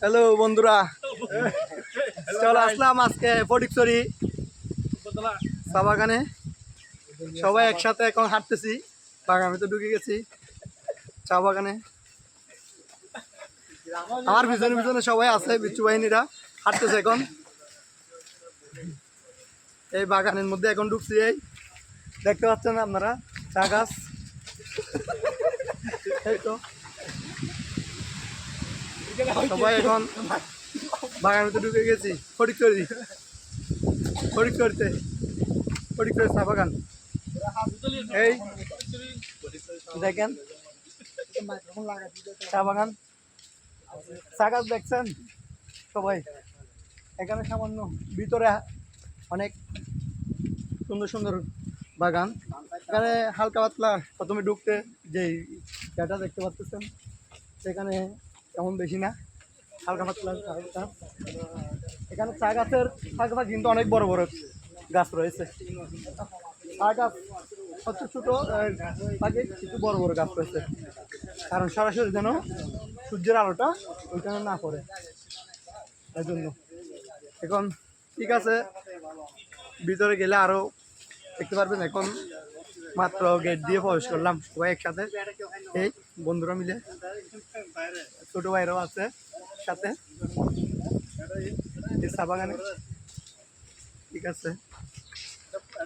Hello বন্ধুরা, চলো আসলাম আজকে ফটিকছড়ি চা বাগানে। সবাই একসাথে এখন হাঁটতেছি, বাগানে তো ঢুকে গেছি চা বাগানে। আমার পিছনে পিছনে সবাই আছে, বিচ্ছু বাহিনীরা হাঁটতেছে এখন এই বাগানের মধ্যে। এখন ঢুকছি, এই দেখতে পাচ্ছেন আপনারা চা গাছ। এই তো সবাই এখন বাগানে তো ঢুকে গেছি। ফটিকছড়ি ফটিকছড়িতে ফটিকছড়ি চা বাগান। এই দেখেন চা বাগান, চা গাছ দেখছেন সবাই। এখানে সামান্য ভিতরে অনেক সুন্দর সুন্দর বাগান। এখানে হালকা পাতলা প্রথমে ঢুকতে যেই জায়গাটা দেখতে পাচ্ছেন সেখানে তেমন বেশি না, হালকা পাতলা হালকা। এখানে চা গাছের পাশাপাশি কিন্তু অনেক বড় বড় গাছ রয়েছে। চা গাছ ছোট ছোট পাখি কিছু বড় বড় গাছ রয়েছে, কারণ সরাসরি যেন সূর্যের আলোটা ওইখানে না পড়ে, এই জন্য। এখন ঠিক আছে, ভিতরে গেলে আরো দেখতে পারবেন। এখন মাত্র গেট দিয়ে প্রবেশ করলাম সবাই একসাথে, এই বন্ধুরা মিলে, ছোট ভাইরাও আছে সাথে চা বাগানে। ঠিক আছে।